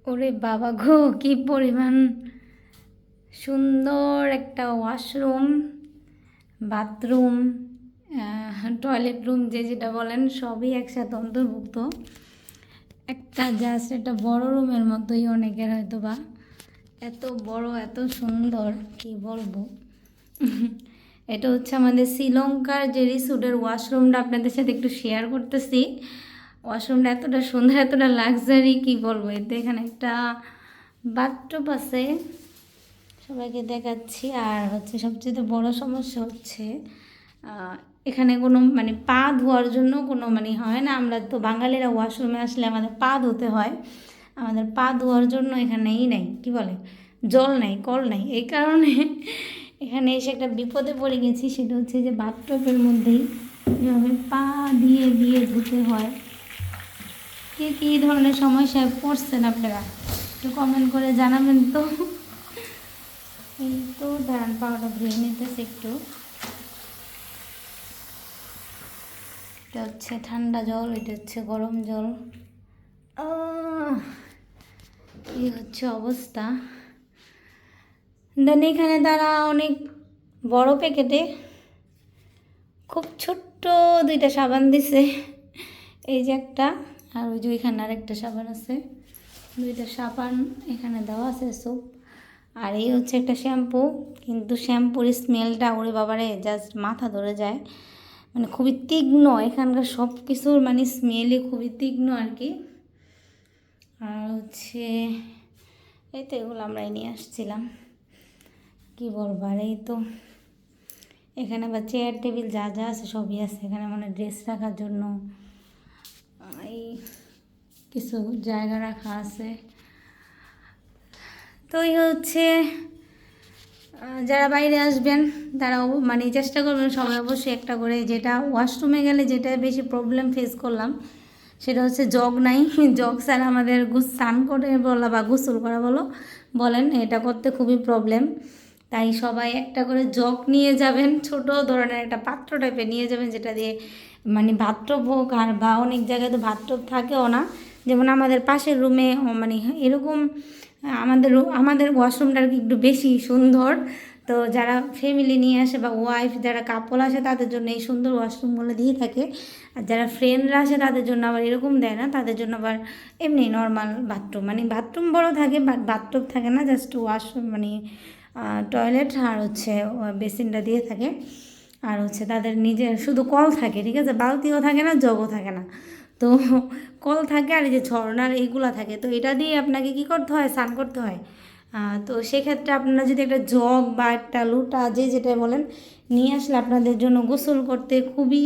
ওরে বাবা গো, কি পরিমাণ সুন্দর একটা ওয়াশরুম, বাথরুম, টয়লেট রুম, যে যেটা বলেন সবই একসাথে অন্তর্ভুক্ত। একটা জাস্ট একটা বড় রুমের মতোই অনেকের হয়তো বা। এত বড়, এত সুন্দর, কি বলবো। এটা হচ্ছে আমাদের শ্রীলঙ্কার যে রিসোর্টের ওয়াশরুমটা, আপনাদের সাথে একটু শেয়ার করতেছি। ওয়াশরুমটা এতটা সুন্দর, এতটা লাক্সারি, কি বলবো। এতে এখানে একটা বাথটব আছে, সবাইকে দেখাচ্ছি। আর হচ্ছে সবচেয়ে বড় সমস্যা হচ্ছে এখানে কোনো মানে পা ধোয়ার জন্য কোনো মানে হয় না। আমরা তো বাঙালিরা ওয়াশরুমে আসলে আমাদের পা ধুতে হয়, আমাদের পা ধোয়ার জন্য এখানেই নাই, কি বলে, জল নাই, কল নাই। এই কারণে এখানে এসে একটা বিপদে পড়ে গেছি। সেটা হচ্ছে যে বাথটবের মধ্যেই এভাবে পা দিয়ে দিয়ে ধুতে হয়। কে কী ধরনের সমস্যায় পড়ছেন আপনারা একটু কমেন্ট করে জানাবেন তো। এই তো দাঁড়ান, পাওয়াটা ধুয়ে নিতেছে একটু। এটা হচ্ছে ঠান্ডা জল, এটা হচ্ছে গরম জল। এই হচ্ছে অবস্থা। দেন এখানে তারা অনেক বড় প্যাকেটে খুব ছোট্ট দুইটা সাবান দিছে। এই যে একটা, আর ওই যে ওইখানে আরেকটা সাবান আছে। দুইটা সাবান এখানে দেওয়া আছে, সোপ। আর এই হচ্ছে একটা শ্যাম্পু, কিন্তু শ্যাম্পুর স্মেলটা ওরে বাবারে জাস্ট মাথা ধরে যায়। মানে খুবই তীক্ষ্ণ, এখানকার সব কিছুর মানে স্মেলই খুবই তীক্ষ্ণ আর কি। আর হচ্ছে এই তো এগুলো আমরাই নিয়ে আসছিলাম, কি বলবো। আর এই তো এখানে আবার চেয়ার টেবিল যা যা আছে সবই আছে এখানে, মানে ড্রেস রাখার জন্য এই কিছু জায়গা রাখা আছে। তো এই হচ্ছে যারা বাইরে আসবেন তারা মানে চেষ্টা করবেন সবাই অবশ্যই একটা করে, যেটা ওয়াশরুমে গেলে যেটা বেশি প্রবলেম ফেস করলাম সেটা হচ্ছে জগ নাই। জগ ছাড়া আমাদের স্নান করে বলা বা গোসল করা বলেন, এটা করতে খুবই প্রবলেম। তাই সবাই একটা করে জগ নিয়ে যাবেন, ছোট ধরনের একটা পাত্র টাইপের নিয়ে যাবেন, যেটা দিয়ে মানে বাথটব হোক। আর বা অনেক জায়গায় তো বাথটব থাকেও না, যেমন আমাদের পাশের রুমে মানে এরকম আমাদের ওয়াশরুমটা আর কি একটু বেশি সুন্দর। তো যারা ফ্যামিলি নিয়ে আসে বা ওয়াইফ যারা কাপল আসে তাদের জন্য এই সুন্দর ওয়াশরুমগুলো দিয়ে থাকে। আর যারা ফ্রেন্ডরা আসে তাদের জন্য আবার এরকম দেয় না, তাদের জন্য আবার এমনি নর্মাল বাথরুম, মানে বাথরুম বড় থাকে বাট বাথটব থাকে না, জাস্ট ওয়াশরুম মানে টয়লেট আর হচ্ছে বেসিনটা দিয়ে থাকে। আর হচ্ছে তাদের নিজের শুধু কল থাকে, ঠিক আছে, বালতিও থাকে না, জগও থাকে না। তো কল থাকে আর এই যে ঝর্নার এইগুলো থাকে, তো এটা দিয়ে আপনাকে কি করতে হয়, স্নান করতে হয়। তো সেক্ষেত্রে আপনারা যদি একটা জগ বা একটা লোটা যে যেটা বলেন নিয়ে আসলে আপনাদের জন্য গোসল করতে খুবই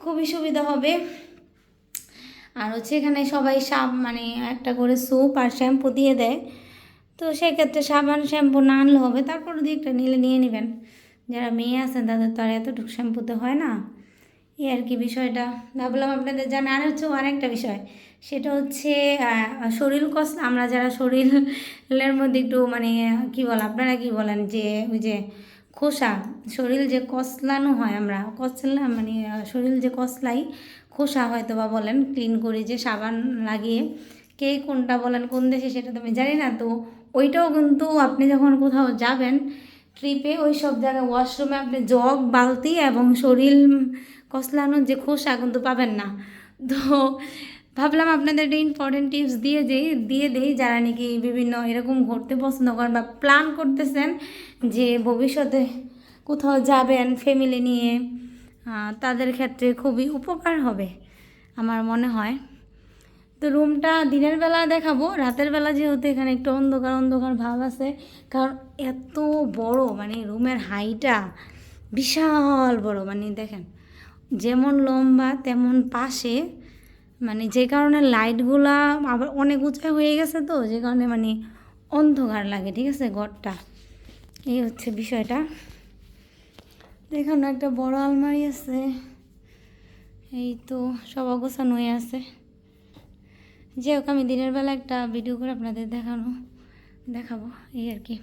খুবই সুবিধা হবে। আর হচ্ছে এখানে সবাই মানে একটা করে সোপ আর শ্যাম্পু দিয়ে দেয়। তো সেক্ষেত্রে সাবান শ্যাম্পু না আনলে হবে, তারপর দিয়ে একটা নিলে নিয়ে নেবেন। যারা মেয়ে আছেন তাদের তো আর এতটুকু শ্যাম্পুতে হয় না, এই আর কি বিষয়টা ভাবলাম আপনাদের জানা। আর হচ্ছে আরেকটা বিষয়, সেটা হচ্ছে শরীর আমরা যারা শরীরের মধ্যে একটু মানে কী বল, আপনারা কি বলেন, যে ওই যে খোসা, শরীর যে কসলানো হয়, আমরা কসলাম মানে শরীর যে কসলাই, খোসা হয়তো বা বলেন, ক্লিন করি যে সাবান লাগিয়ে, কে কোনটা বলেন কোন দেশে সেটা তো আমি জানি না। তো ওইটাও কিন্তু আপনি যখন কোথাও যাবেন ট্রিপে, ওই সব জায়গায় ওয়াশরুমে আপনি জগ, বালতি এবং শরীর কসলানোর যে খোসা কিন্তু পাবেন না। তো ভাবলাম আপনাদের একটা ইম্পর্টেন্ট টিপস দিয়ে দেই যারা নাকি বিভিন্ন এরকম ঘুরতে পছন্দ করেন বা প্ল্যান করতেছেন যে ভবিষ্যতে কোথাও যাবেন ফ্যামিলি নিয়ে, তাদের ক্ষেত্রে খুবই উপকার হবে আমার মনে হয়। তো রুমটা দিনের বেলা দেখাবো, রাতের বেলা যেহেতু এখানে একটু অন্ধকার অন্ধকার ভাব আছে, কারণ এত বড় মানে রুমের হাইটা বিশাল বড়, মানে দেখেন যেমন লম্বা তেমন পাশে, মানে যে কারণে লাইটগুলা আবার অনেক উঁচা হয়ে গেছে, তো যে কারণে মানে অন্ধকার লাগে, ঠিক আছে ঘরটা। এই হচ্ছে বিষয়টা। দেখুন একটা বড় আলমারি আছে, এই তো সব অগোছানো হয়ে আছে। যাই হোক, আমি দিনের বেলা একটা ভিডিও করে আপনাদের দেখাবো, এই আর কি।